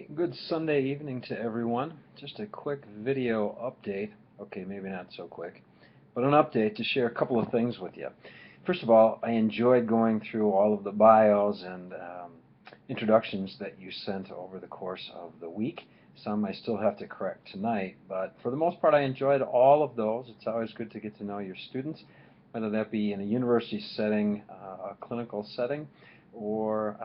Hey, good Sunday evening to everyone. Just a quick video update. Okay, maybe not so quick, but an update to share a couple of things with you. First of all, I enjoyed going through all of the bios and introductions that you sent over the course of the week. Some I still have to correct tonight, but for the most part, I enjoyed all of those. It's always good to get to know your students, whether that be in a university setting, a clinical setting, or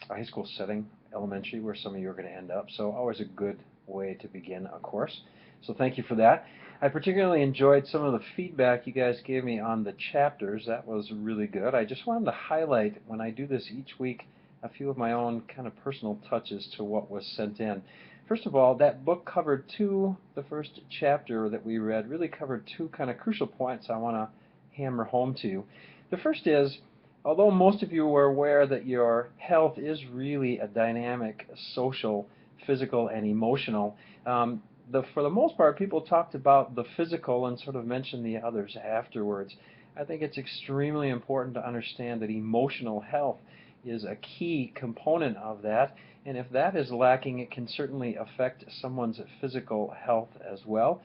a high school setting, elementary, where some of you are going to end up. So always a good way to begin a course. So thank you for that. I particularly enjoyed some of the feedback you guys gave me on the chapters. That was really good. I just wanted to highlight, when I do this each week, a few of my own kind of personal touches to what was sent in. First of all, that book covered the first chapter that we read really covered two kind of crucial points I want to hammer home to you. The first is, although most of you are aware that your health is really a dynamic social, physical, and emotional, for the most part, people talked about the physical and sort of mentioned the others afterwards. I think it's extremely important to understand that emotional health is a key component of that, and if that is lacking, it can certainly affect someone's physical health as well.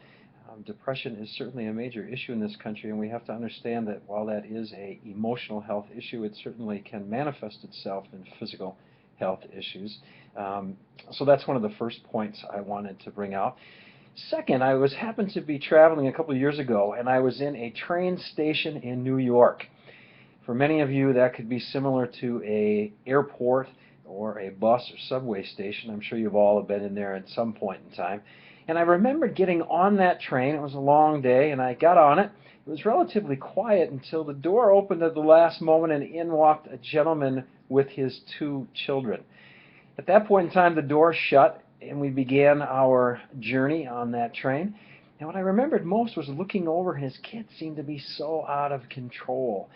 Depression is certainly a major issue in this country, and we have to understand that while that is an emotional health issue, it certainly can manifest itself in physical health issues. So that's one of the first points I wanted to bring out. Second, I happened to be traveling a couple of years ago, and I was in a train station in New York. For many of you, that could be similar to an airport or a bus or subway station. I'm sure you've all been in there at some point in time. And I remember getting on that train. It was a long day, and I got on it. It was relatively quiet until the door opened at the last moment, and in walked a gentleman with his two children. At that point in time, the door shut, and we began our journey on that train. And what I remembered most was looking over, and his kids seemed to be so out of control.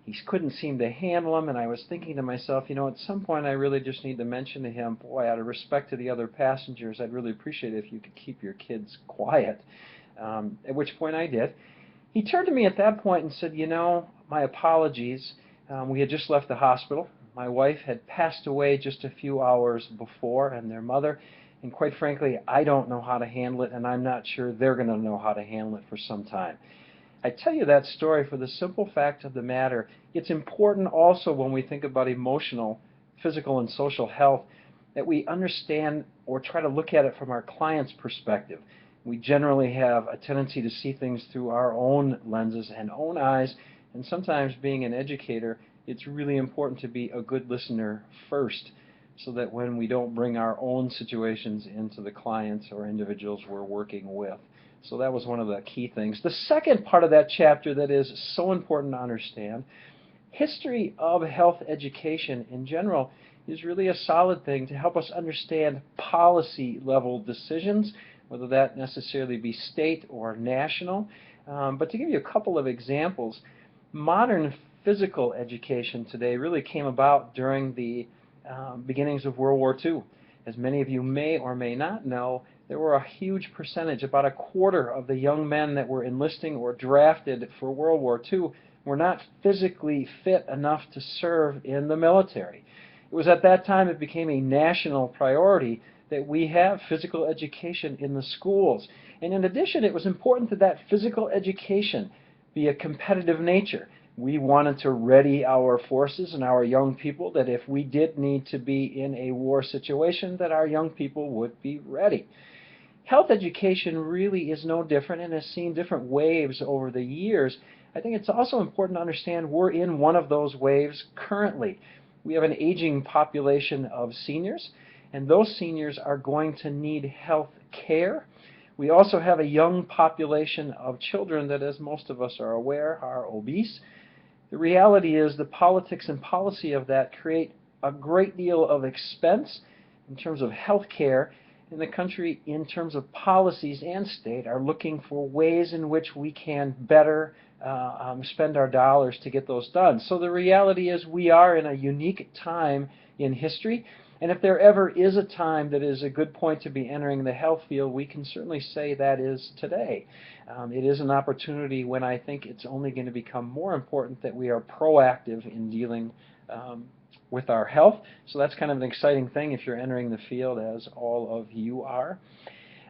He couldn't seem to handle them, and I was thinking to myself, at some point I really just need to mention to him, boy, out of respect to the other passengers, I'd really appreciate it if you could keep your kids quiet, at which point I did. He turned to me at that point and said, my apologies. We had just left the hospital. My wife had passed away just a few hours before, and their mother, and quite frankly, I don't know how to handle it, and I'm not sure they're going to know how to handle it for some time. I tell you that story for the simple fact of the matter. It's important also when we think about emotional, physical, and social health that we understand or try to look at it from our client's perspective. We generally have a tendency to see things through our own lenses and own eyes, and sometimes being an educator, it's really important to be a good listener first, so that when we don't bring our own situations into the clients or individuals we're working with. So that was one of the key things. The second part of that chapter that is so important to understand, history of health education in general is really a solid thing to help us understand policy level decisions, whether that necessarily be state or national. But to give you a couple of examples, modern physical education today really came about during the beginnings of World War II. As many of you may or may not know, there were a huge percentage, about a quarter of the young men that were enlisting or drafted for World War II were not physically fit enough to serve in the military. It was at that time it became a national priority that we have physical education in the schools. And in addition, it was important that that physical education be a competitive nature. We wanted to ready our forces and our young people that if we did need to be in a war situation, that our young people would be ready. Health education really is no different and has seen different waves over the years. I think it's also important to understand we're in one of those waves currently. We have an aging population of seniors, and those seniors are going to need health care. We also have a young population of children that, as most of us are aware, are obese. The reality is the politics and policy of that create a great deal of expense in terms of health care, and the country, in terms of policies and state, are looking for ways in which we can better spend our dollars to get those done. So the reality is we are in a unique time in history, and if there ever is a time that is a good point to be entering the health field, we can certainly say that is today. It is an opportunity when I think it's only going to become more important that we are proactive in dealing with our health. So that's kind of an exciting thing if you're entering the field, as all of you are.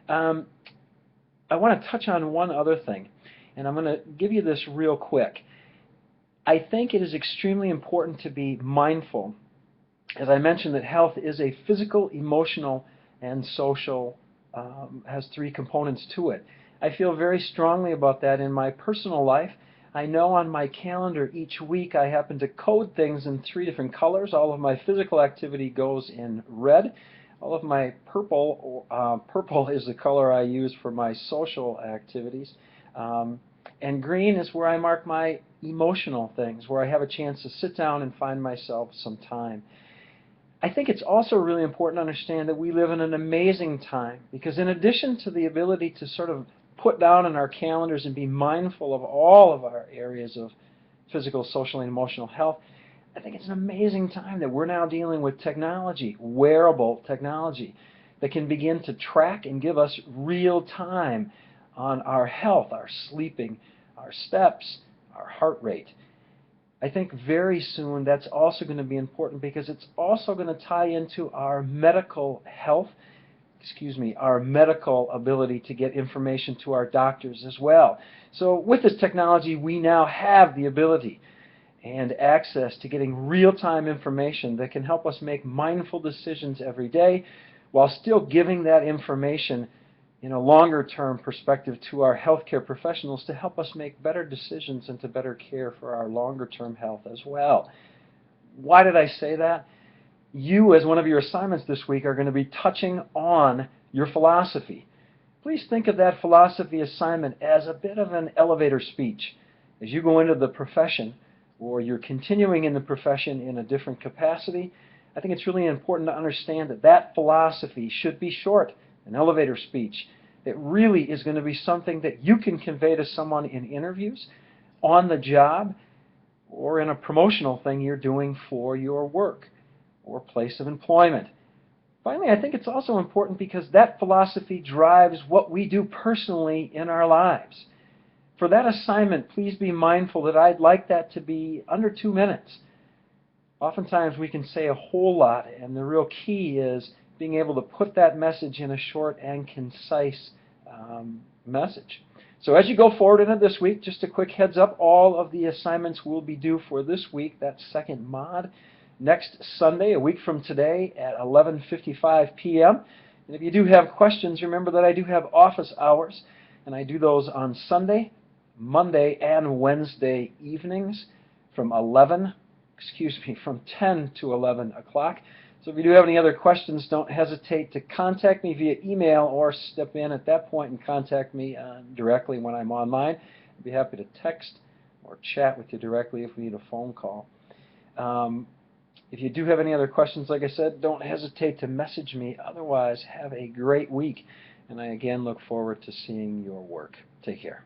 I want to touch on one other thing, and I'm going to give you this real quick. I think it is extremely important to be mindful, as I mentioned, that health is a physical, emotional, and social, has three components to it. I feel very strongly about that in my personal life. I know on my calendar each week I happen to code things in 3 different colors. All of my physical activity goes in red. All of my purple is the color I use for my social activities. And green is where I mark my emotional things, where I have a chance to sit down and find myself some time. I think it's also really important to understand that we live in an amazing time, because in addition to the ability to sort of put down in our calendars and be mindful of all of our areas of physical, social, and emotional health, I think it's an amazing time that we're now dealing with technology, wearable technology, that can begin to track and give us real time on our health, our sleeping, our steps, our heart rate. I think very soon that's also going to be important, because it's also going to tie into our medical health, our medical ability to get information to our doctors as well. So with this technology, we now have the ability and access to getting real-time information that can help us make mindful decisions every day, while still giving that information in a longer-term perspective to our healthcare professionals to help us make better decisions and to better care for our longer-term health as well. Why did I say that? You, as one of your assignments this week, are going to be touching on your philosophy. Please think of that philosophy assignment as a bit of an elevator speech. As you go into the profession, or you're continuing in the profession in a different capacity, I think it's really important to understand that that philosophy should be short, an elevator speech. It really is going to be something that you can convey to someone in interviews, on the job, or in a promotional thing you're doing for your work or place of employment. Finally, I think it's also important because that philosophy drives what we do personally in our lives. For that assignment, please be mindful that I'd like that to be under 2 minutes. Oftentimes we can say a whole lot, and the real key is being able to put that message in a short and concise message. So as you go forward into this week, just a quick heads up, all of the assignments will be due for this week, that second mod, next Sunday, a week from today at 11:55 p.m. And if you do have questions, remember that I do have office hours, and I do those on Sunday, Monday, and Wednesday evenings from 10 to 11 o'clock. So if you do have any other questions, don't hesitate to contact me via email or step in at that point and contact me directly when I'm online. I'd be happy to text or chat with you directly if we need a phone call. If you do have any other questions, like I said, don't hesitate to message me. Otherwise, have a great week, and I again look forward to seeing your work. Take care.